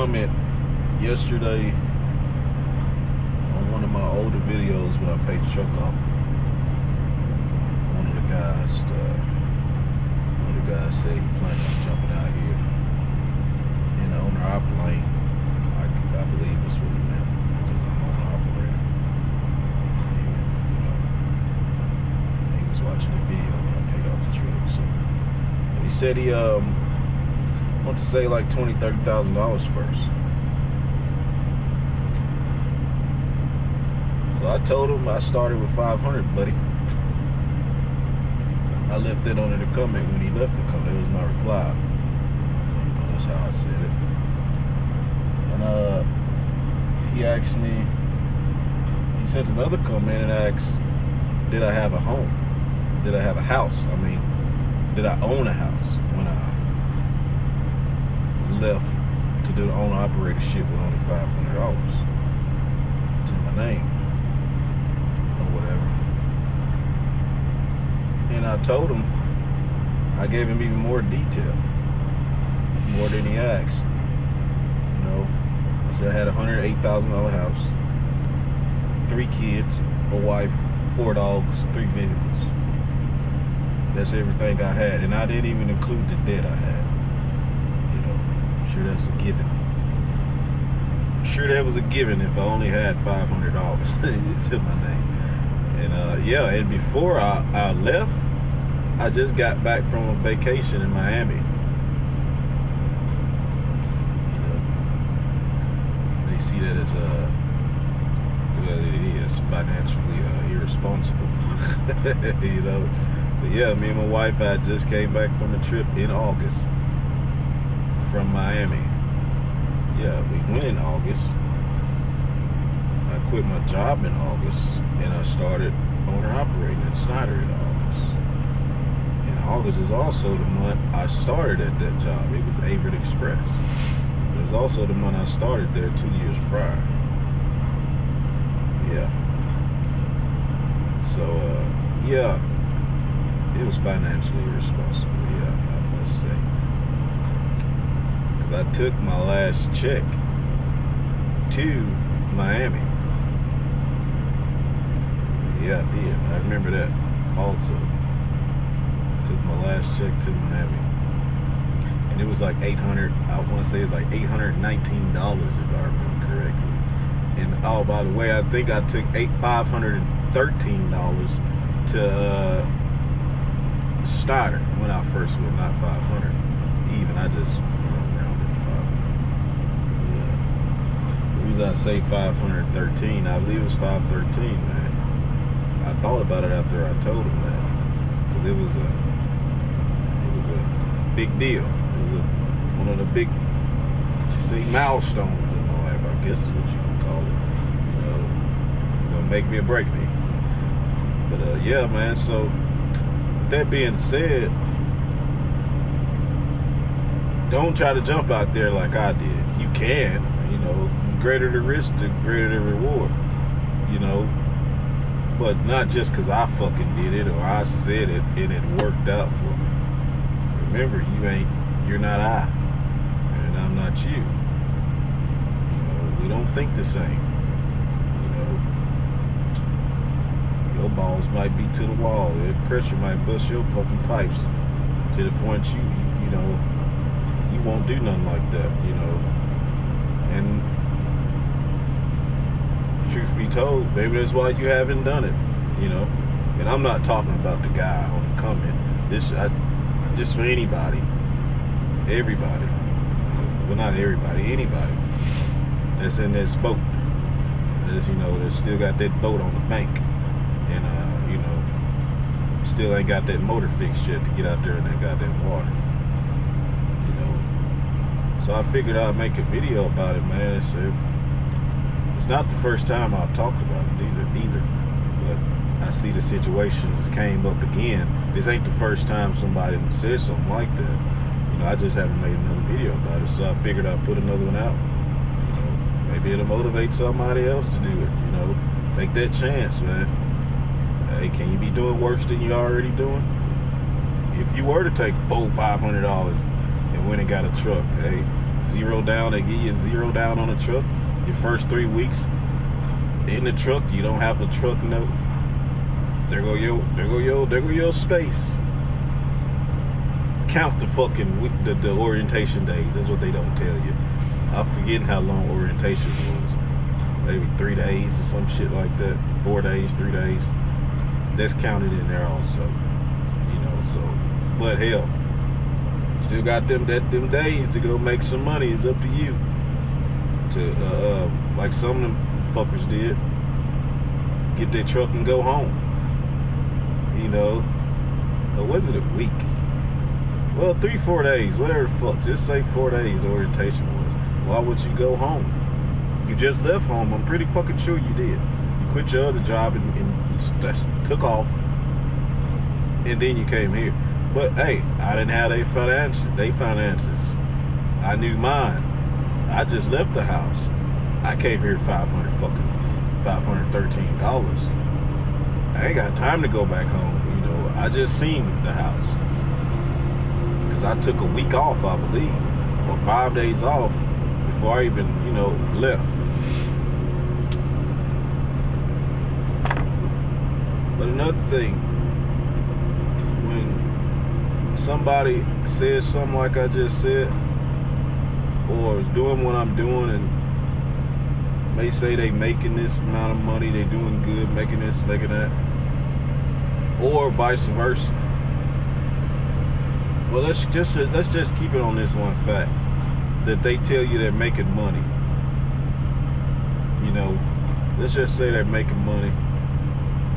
comment yesterday on one of my older videos when I paid the truck off. One of the guys said he planned on jumping out here in the owner-operator lane. I believe that's what he meant, because I'm owner-operator. He was watching the video when I paid off the truck. So he said he wanted to say like $20,000-$30,000 first. So I told him I started with 500, buddy. I left that under the comment when he left the comment. That was my reply. That's how I said it. And he asked me, he sent another comment and asked, did I have a home? Did I have a house? I mean, did I own a house when I left to do the owner-operator shit with only $500 to my name? And I told him, I gave him even more detail, more than he asked. You know, I said I had a $108,000 house, 3 kids, a wife, 4 dogs, 3 vehicles. That's everything I had, and I didn't even include the debt I had. You know, I'm sure that's a given. I'm sure that was a given if I only had $500 to my name. And yeah, and before I left, I just got back from a vacation in Miami. You know, they see that as well, it is financially irresponsible. You know, but yeah, me and my wife, I just came back from a trip in August from Miami. Yeah, we went in August. I quit my job in August, and I started owner-operating in Snyder in August. And August is also the month I started at that job. It was Averitt Express. It was also the month I started there 2 years prior. Yeah. So, yeah, it was financially irresponsible, yeah, I must say. Because I took my last check to Miami. Yeah, I did. I remember that also. I took my last check to Miami. And it was like $800, I want to say it was like $819 if I remember correctly. And oh, by the way, I think I took $513 to Snyder when I first went, not 500. Even, I just rounded 500. Yeah. The reason I say 513, I believe it was 513, man. I thought about it after I told him that, because it was a big deal. It was one of the big, you say, milestones in my life, I guess is what you can call it. You know, gonna make me or break me. But yeah, man. So that being said, don't try to jump out there like I did. You can, you know, the greater the risk, the greater the reward. You know. But not just because I fucking did it or I said it and it worked out for me. Remember, you're not I, and I'm not you. You know, we don't think the same. You know, your balls might be to the wall. The pressure might bust your fucking pipes to the point you know, you won't do nothing like that. You know, and truth be told, maybe that's why you haven't done it, you know. And I'm not talking about the guy on the comment. Just for anybody, everybody. Well, not everybody, anybody that's in this boat. That's, you know, that's still got that boat on the bank, and you know, still ain't got that motor fixed yet to get out there in that goddamn water. You know. So I figured I'd make a video about it, man. It's not the first time I've talked about it either, but I see the situations came up again. This ain't the first time somebody said something like that. You know, I just haven't made another video about it, so I figured I'd put another one out. You know, maybe it'll motivate somebody else to do it. You know, take that chance, man. Hey, can you be doing worse than you already doing? If you were to take $400-500 and went and got a truck, hey, Zero down, they give you zero down on the truck. Your first 3 weeks in the truck, you don't have a truck note. There go your space. Count the fucking the orientation days. That's what they don't tell you. I'm forgetting how long orientation was. Maybe 3 days or some shit like that. 4 days, 3 days. That's counted in there also. You know, so, but hell, still got them days to go make some money. It's up to you. To like some of them fuckers did, get their truck and go home. You know, or was it a week? Well, 3-4 days, whatever the fuck. Just say 4 days orientation was. Why would you go home? You just left home. I'm pretty fucking sure you did. You quit your other job and you took off, and then you came here. But hey, I didn't have their finances. I knew mine. I just left the house. I came here $513. I ain't got time to go back home. You know, I just seen the house. Because I took a week off, I believe, or 5 days off before I even, you know, left. But another thing, when somebody says something like I just said, or is doing what I'm doing, and may say they making this amount of money, they doing good, making this, making that, or vice versa. Well, let's just keep it on this one fact, that they tell you they're making money. You know, let's just say they're making money.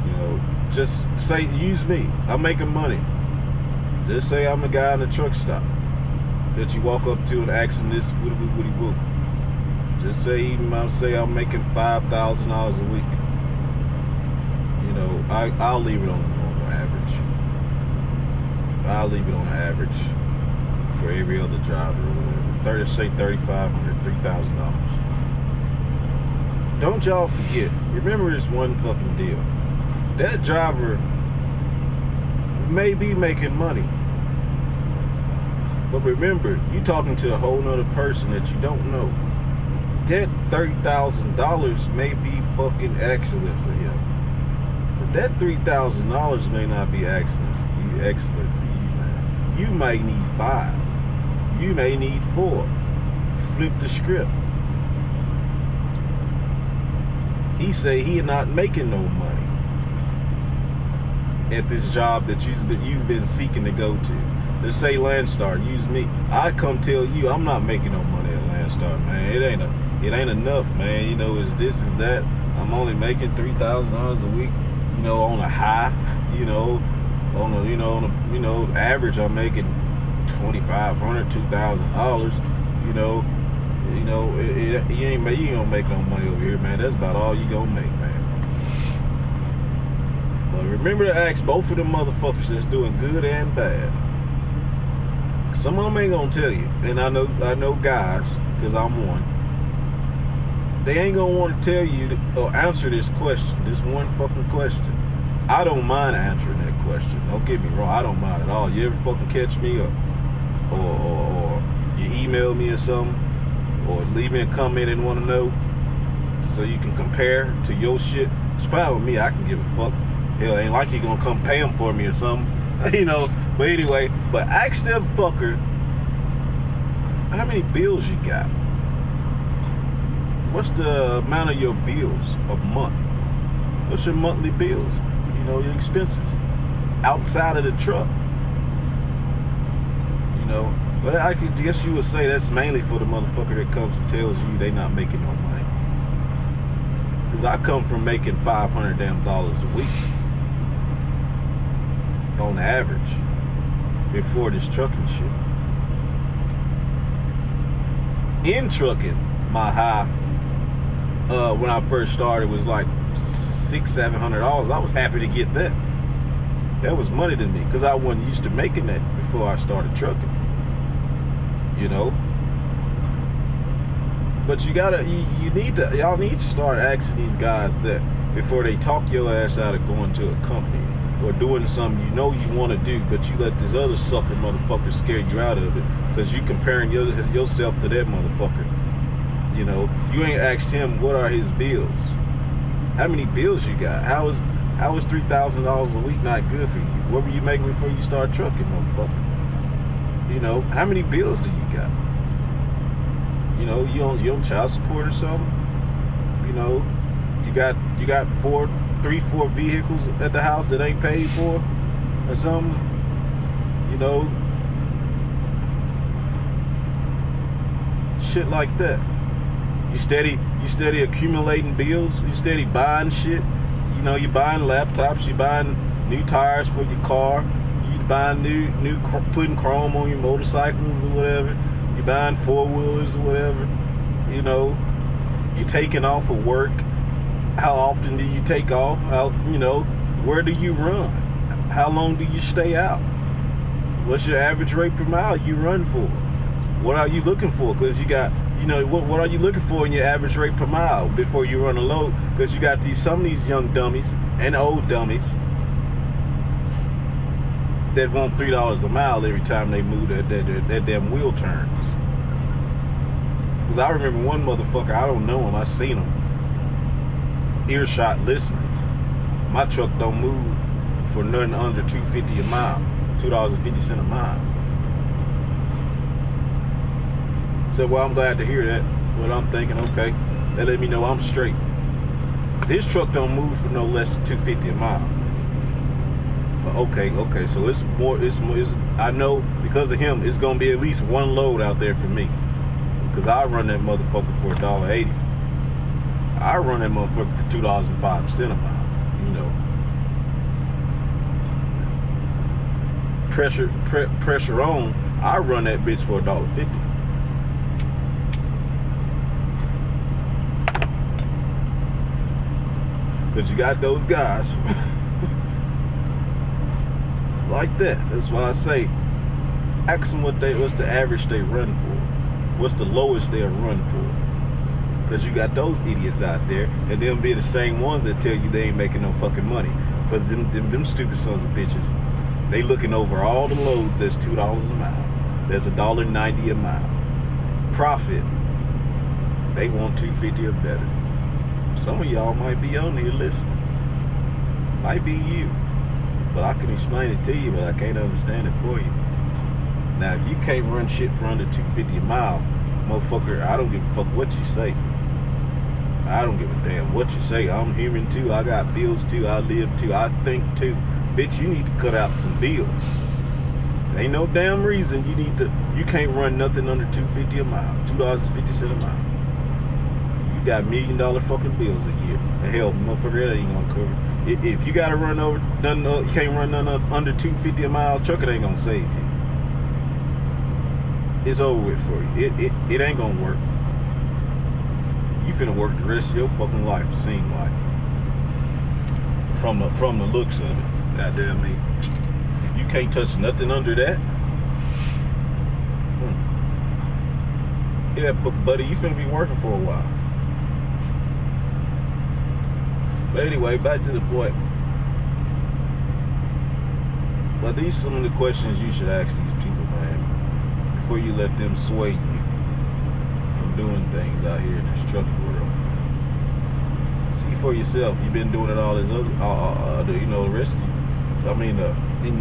You know, just say, use me. I'm making money. Just say I'm a guy in a truck stop that you walk up to and ask him this woody woo. Just say, even I'll say I'm making $5,000 a week. You know, I'll leave it on the normal average. I'll leave it on the average for every other driver or whatever. Say $3,500, $3,000. Don't y'all forget. Remember this one fucking deal. That driver may be making money. But remember, you talking to a whole nother person that you don't know. That $30,000 may be fucking excellent for him. But that $3,000 may not be excellent for you, man. You might need 5. You may need 4. Flip the script. He say he not making no money at this job that you've been seeking to go to. Let's say Landstar, use me. I come tell you I'm not making no money at Landstar, man. It ain't enough, man. You know, it's this, is that. I'm only making $3,000 a week. You know, on a high. You know, on a average, I'm making $2,500, $2,000. You know, you ain't gonna make no money over here, man. That's about all you gonna make, man. But remember to ask both of them motherfuckers that's doing good and bad. Some of them ain't gonna tell you, and I know guys, because I'm one. They ain't gonna want to tell you or answer this question, this one fucking question. I don't mind answering that question. Don't get me wrong, I don't mind at all. You ever fucking catch me or you email me or something, or leave me a comment and want to know, so you can compare to your shit. It's fine with me. I can give a fuck. Hell, ain't like you gonna come pay them for me or something. You know, but anyway, but ask them fucker, how many bills you got? What's the amount of your bills a month? What's your monthly bills? You know, your expenses outside of the truck. You know, but I guess you would say that's mainly for the motherfucker that comes and tells you they not making no money. Cause I come from making $500 damn a week on average before this trucking shit. In trucking, my high when I first started was like $600-700. I was happy to get that. That was money to me because I wasn't used to making that before I started trucking. You know. But y'all need to start asking these guys that before they talk your ass out of going to a company. or doing something you know you want to do, but you let this other sucker motherfucker scare you out of it because you comparing yourself to that motherfucker. You know, you ain't asked him what are his bills. How many bills you got? How is $3,000 a week not good for you? What were you making before you start trucking, motherfucker? You know, how many bills do you got? You know, you on child support or something? You know, you got 3-4 vehicles at the house that ain't paid for or something. You know, shit like that. You steady accumulating bills. You steady buying shit. You know, you buying laptops. You buying new tires for your car. You buying putting chrome on your motorcycles or whatever. You buying 4-wheelers or whatever. You know, you taking off of work. How often do you take off? You know, where do you run? How long do you stay out? What's your average rate per mile you run for? What are you looking for? Because you got, you know, what are you looking for in your average rate per mile before you run a load? Because you got some of these young dummies and old dummies that want $3 a mile every time they move that damn wheel turns. Because I remember one motherfucker, I don't know him, I seen him. Earshot listening. My truck don't move for nothing under $2.50 a mile, $2.50 a mile. So, well, I'm glad to hear that. But I'm thinking, okay, that let me know I'm straight. Cause his truck don't move for no less than $2.50 a mile. But okay, so it's more. I know because of him, it's gonna be at least one load out there for me. Cause I run that motherfucker for $1.80. I run that motherfucker for $2.05 a mile. You know, pressure on. I run that bitch for $1.50. Cause you got those guys like that. That's why I say, ask them what's the average they run for. What's the lowest they'll run for? Because you got those idiots out there, and they'll be the same ones that tell you they ain't making no fucking money. Because them stupid sons of bitches, they looking over all the loads that's $2 a mile. That's $1.90 a mile. Profit, they want $2.50 or better. Some of y'all might be on here listening. Might be you. But I can explain it to you, but I can't understand it for you. Now, if you can't run shit for under $2.50 a mile, motherfucker, I don't give a fuck what you say. I don't give a damn what you say. I'm human too. I got bills too. I live too. I think too. Bitch, you need to cut out some bills. There ain't no damn reason you can't run nothing under $2.50 a mile. $2.50 a mile. You got $1 million fucking bills a year. The hell, motherfucker, that ain't gonna cover. If you gotta run you can't run none under $2.50 a mile, truck it ain't gonna save you. It's over with for you. It ain't gonna work. You finna work the rest of your fucking life, it seems like. From the looks of it. Goddamn me. You can't touch nothing under that. Yeah, but buddy, you finna be working for a while. But anyway, back to the point. But these are some of the questions you should ask these people, man, before you let them sway you from doing things out here in this trucking world. See for yourself. You've been doing it all this other, you know, the rest of you. I mean,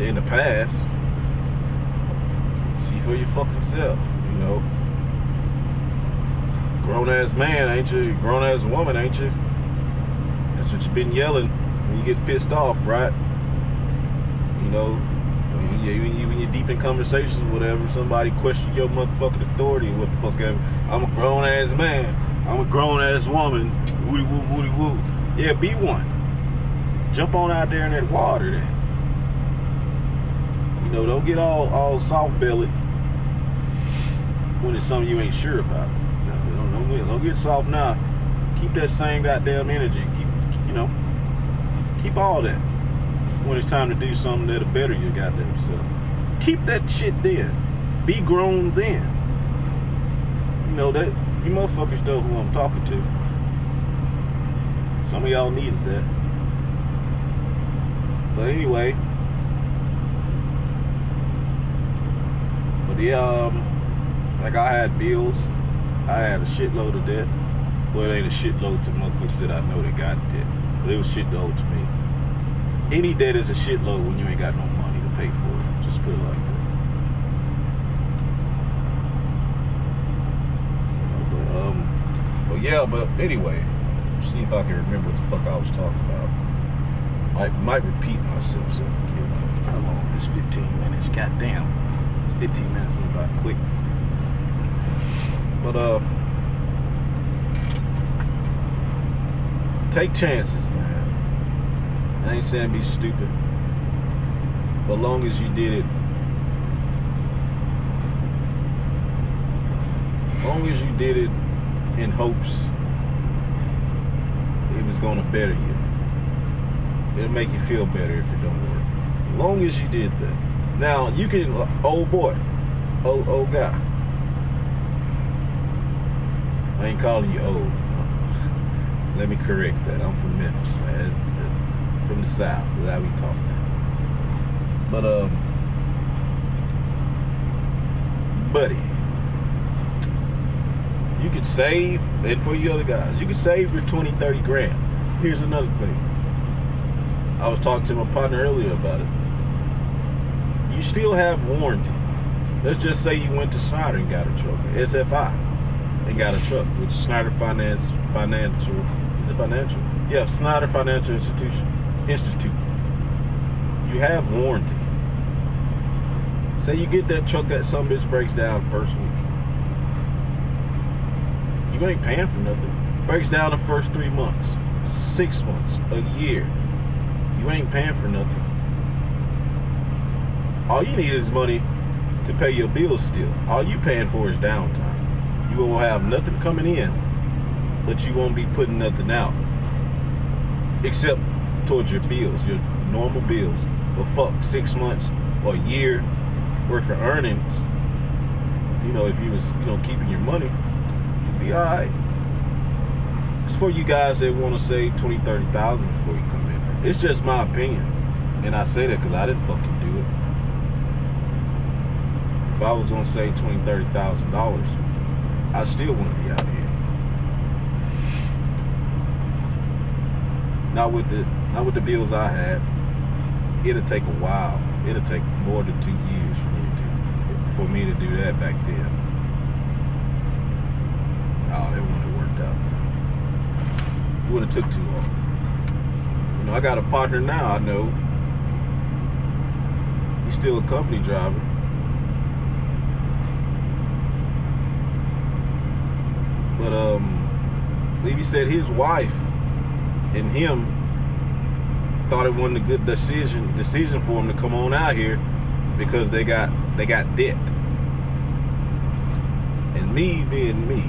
in the past. See for your fucking self, you know. Grown ass man, ain't you? Grown ass woman, ain't you? That's what you've been yelling when you get pissed off, right? You know, when you're deep in conversations or whatever, somebody question your motherfucking authority or what the fuck ever. I'm a grown ass man. I'm a grown ass woman. Woody woo, woody woo. Yeah, be one. Jump on out there in that water then. You know, don't get all soft bellied when it's something you ain't sure about. Don't get soft now. Keep that same goddamn energy. Keep all that when it's time to do something that'll better your goddamn self. Keep that shit then. Be grown then. You know that you motherfuckers know who I'm talking to. Some of y'all needed that. But anyway, yeah, like I had bills. I had a shitload of debt. Well, it ain't a shitload to motherfuckers that I know that got debt, but it was shitload to me. Any debt is a shitload when you ain't got no money to pay for it. Just put it like that. But yeah, but anyway, see if I can remember what the fuck I was talking about. Might repeat myself, so forgive me. How long? It's 15 minutes. Goddamn. 15 minutes went by quick. But take chances, man. I ain't saying be stupid, but long as you did it, in hopes it was gonna better you. It'll make you feel better if it don't work. As long as you did that. Now you can, old boy, old guy. I ain't calling you old. Let me correct that. I'm from Memphis, man. From the South. That's how we talk. But buddy, you could save, and for you other guys, you could save your 20, 30 grand. Here's another thing. I was talking to my partner earlier about it. You still have warranty. Let's just say you went to Snyder and got a truck, or SFI, and got a truck, which is Snyder Financial. Is it financial? Yeah, Snyder Financial Institute. You have warranty. Say you get that truck, that some bitch breaks down first week. You ain't paying for nothing. Breaks down the first 3 months, 6 months, a year. You ain't paying for nothing. All you need is money to pay your bills still. All you paying for is downtime. You won't have nothing coming in, but you won't be putting nothing out. Except towards your bills, your normal bills. But fuck, 6 months or a year worth of earnings, you know, if you was, you know, keeping your money, you'd be alright. It's for you guys that want to save 20, 30,000 before you come in. It's just my opinion. And I say that because I didn't fucking do it. If I was gonna save $20,000, $30,000, I still want to be out here. Not with the bills I had. It'll take a while. It'll take more than 2 years for me to do that back then. Oh, it wouldn't have worked out. It would have took too long. You know, I got a partner now. I know he's still a company driver. But Levy said his wife and him thought it wasn't a good decision for him to come on out here because they got debt. And me being me,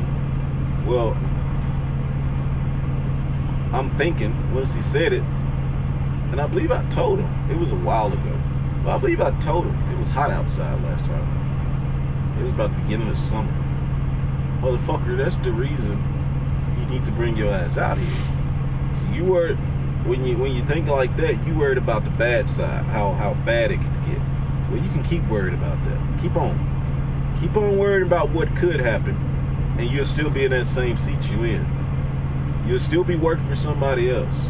well, I'm thinking once he said it, and I believe I told him, it was a while ago, but I believe I told him it was hot outside last time. It was about the beginning of summer. Motherfucker, that's the reason you need to bring your ass out here. So you worried, when you think like that, you worried about the bad side, how bad it could get. Well, you can keep worried about that. Keep on worrying about what could happen, and you'll still be in that same seat you in. You'll still be working for somebody else.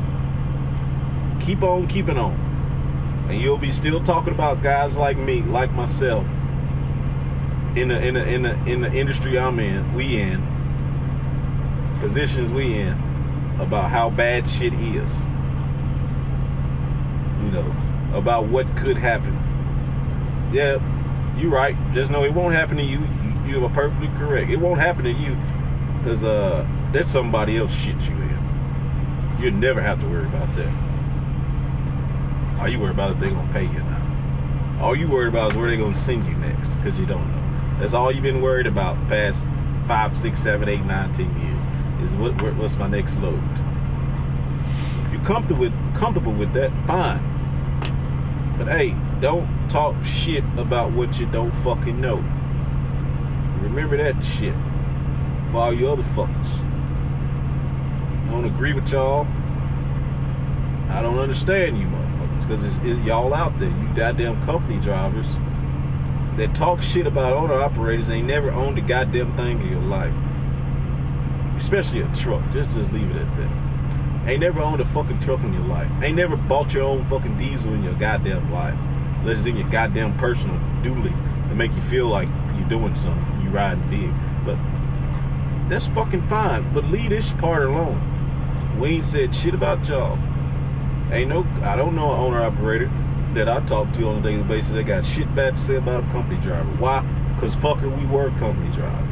Keep on keeping on, and you'll be still talking about guys like me, like myself, in the industry I'm in, positions we in, about how bad shit is. You know, about what could happen. Yeah, you're right. Just know it won't happen to you. You are perfectly correct. It won't happen to you because that's somebody else shit you in. You'll never have to worry about that. All you worry about is they're gonna pay you now. All you worried about is where they're gonna send you next, because you don't know. That's all you've been worried about the past 5, 6, 7, 8, 9, 10 years. Is what's my next load. If you're comfortable with that, fine. But hey, don't talk shit about what you don't fucking know. Remember that shit for all you other fuckers. I don't agree with y'all. I don't understand you motherfuckers, Because y'all out there, you goddamn company drivers that talk shit about owner-operators ain't never owned a goddamn thing in your life. Especially a truck. Just leave it at that. Ain't never owned a fucking truck in your life. Ain't never bought your own fucking diesel in your goddamn life. Unless it's in your goddamn personal dually to make you feel like you're doing something. You riding big. But that's fucking fine. But leave this part alone. We ain't said shit about y'all. I don't know an owner-operator that I talk to on a daily basis that got shit bad to say about a company driver. Why? Because fucker, we were company drivers.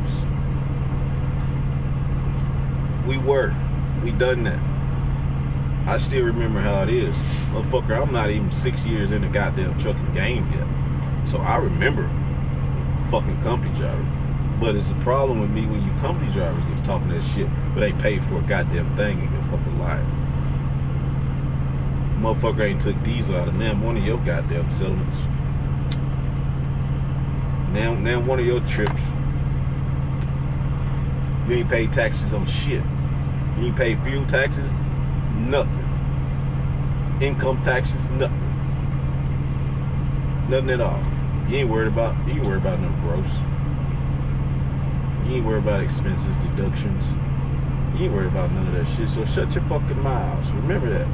We done that. I still remember how it is. Motherfucker, I'm not even 6 years in the goddamn trucking game yet. So I remember fucking company driver. But it's a problem with me when you company drivers get talking that shit, but ain't paid for a goddamn thing in your fucking life. Motherfucker ain't took diesel out of damn one of your goddamn settlements. Now one of your trips. You ain't paid taxes on shit. You ain't paid fuel taxes, nothing. Income taxes, nothing. Nothing at all. You ain't worried about no gross. You ain't worried about expenses, deductions. You ain't worried about none of that shit. So shut your fucking mouths. Remember that.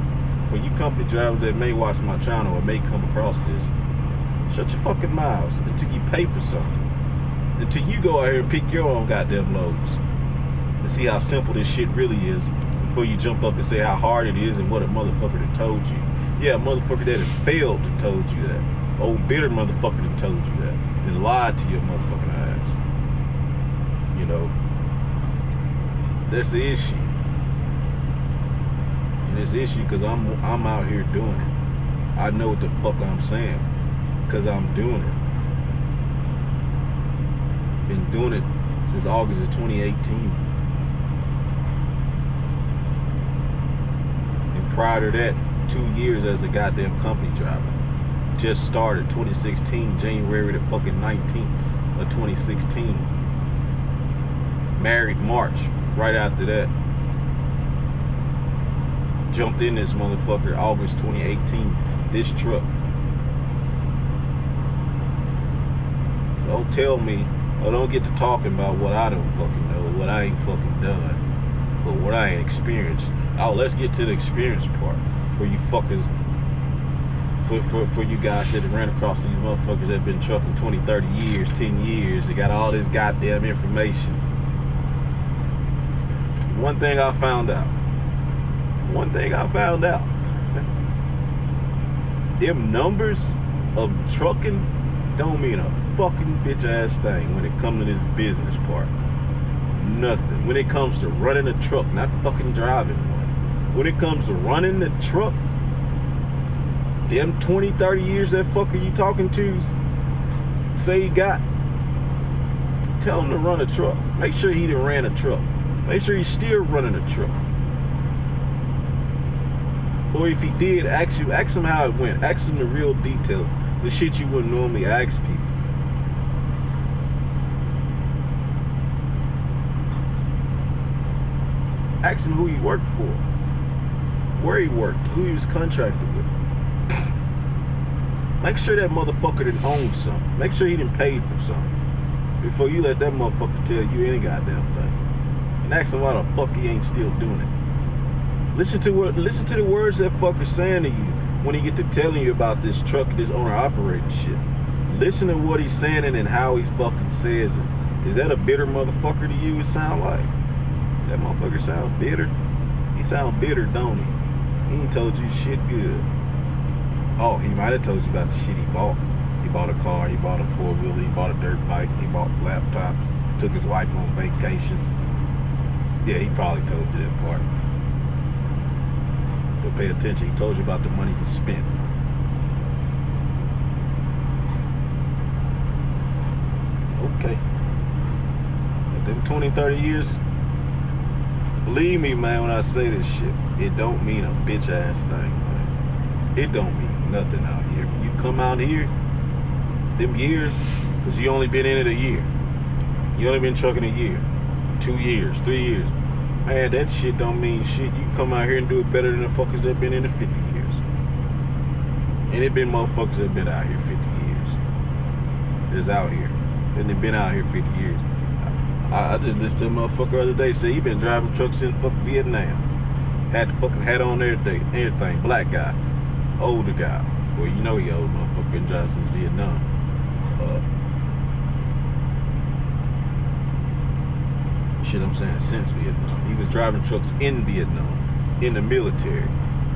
For you company drivers that may watch my channel or may come across this, shut your fucking mouths until you pay for something. Until you go out here and pick your own goddamn loads. And see how simple this shit really is before you jump up and say how hard it is and what a motherfucker that told you. Yeah, a motherfucker that has failed and told you that. Old bitter motherfucker that told you that. And lied to your motherfucking eyes. You know, that's the issue. And it's the issue because I'm out here doing it. I know what the fuck I'm saying because I'm doing it. Been doing it since August of 2018. And prior to that, 2 years as a goddamn company driver. Just started 2016, January the fucking 19th of 2016. Married March, right after that. Jumped in this motherfucker August 2018, this truck. So don't tell me, or don't get to talking about what I don't fucking know, what I ain't fucking done, but what I ain't experienced. Oh, let's get to the experience part for you fuckers, for you guys that ran across these motherfuckers that been trucking 20, 30 years, 10 years, they got all this goddamn information. One thing I found out. Them numbers of trucking don't mean a fucking bitch ass thing when it comes to this business part. Nothing. When it comes to running a truck, not fucking driving one. When it comes to running the truck, them 20, 30 years that fucker you talking to say he got, tell him to run a truck. Make sure he done ran a truck. Make sure he's still running a truck. Or if he did, ask him how it went. Ask him the real details. The shit you wouldn't normally ask people. Ask him who he worked for. Where he worked. Who he was contracted with. Make sure that motherfucker didn't own something. Make sure he didn't pay for something. Before you let that motherfucker tell you any goddamn thing. And ask him why the fuck he ain't still doing it. Listen to the words that fucker's saying to you when he get to telling you about this truck, this owner-operator shit. Listen to what he's saying and how he fucking says it. Is that a bitter motherfucker to you? It sound like that motherfucker sound bitter. He sound bitter, don't he? He ain't told you shit good. Oh, he might have told you about the shit he bought. He bought a car. He bought a four-wheeler. He bought a dirt bike. He bought laptops. Took his wife on vacation. Yeah, he probably told you that part. But pay attention. He told you about the money he spent. Okay. But them 20, 30 years, believe me, man, when I say this shit, it don't mean a bitch ass thing, man. It don't mean nothing out here. You come out here, them years, because you only been in it a year. You only been trucking a year, 2 years, 3 years. Man, that shit don't mean shit. You come out here and do it better than the fuckers that been in it 50 years. And it been motherfuckers that been out here 50 years. That's out here. And they been out here 50 years. I just listened to a motherfucker the other day say he been driving trucks in fucking Vietnam. Had the fucking hat on everything. Black guy. Older guy. Well, you know he old, motherfucker. Been driving since Vietnam. Shit, I'm saying since Vietnam. He was driving trucks in Vietnam. In the military.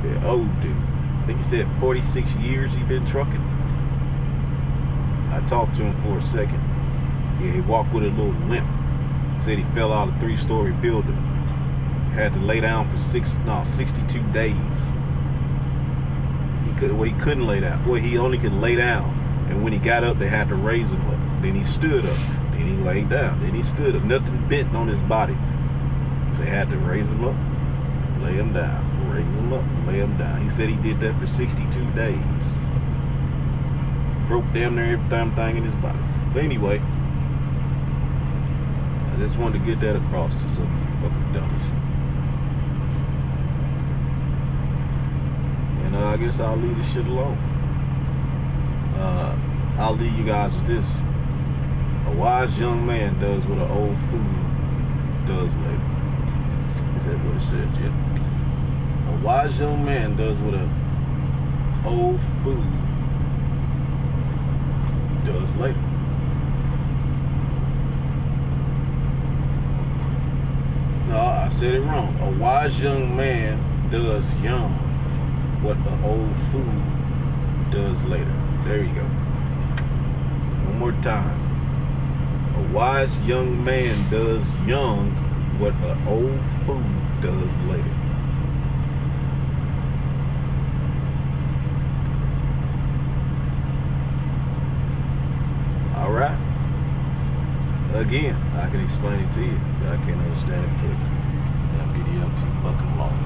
Yeah, old dude. I think he said 46 years he been trucking. I talked to him for a second. Yeah, he walked with a little limp. Said he fell out of a 3-story building. Had to lay down for 62 days. He couldn't lay down. Well, he only could lay down. And when he got up, they had to raise him up. Then he stood up. Then he laid down. Then he stood up. Nothing bent on his body. They had to raise him up, lay him down. Raise him up, lay him down. He said he did that for 62 days. Broke damn near every damn thing in his body. But anyway, I just wanted to get that across to some of you fucking dummies. And I guess I'll leave this shit alone. I'll leave you guys with this. A wise young man does what an old fool does later. Is that what it says? Yeah. A wise young man does what an old fool does later. No, I said it wrong. A wise young man does young what an old fool does later. There you go. One more time. A wise young man does young what an old fool does later. Alright. Again, I can explain it to you, but I can't understand it for you. That video too fucking long.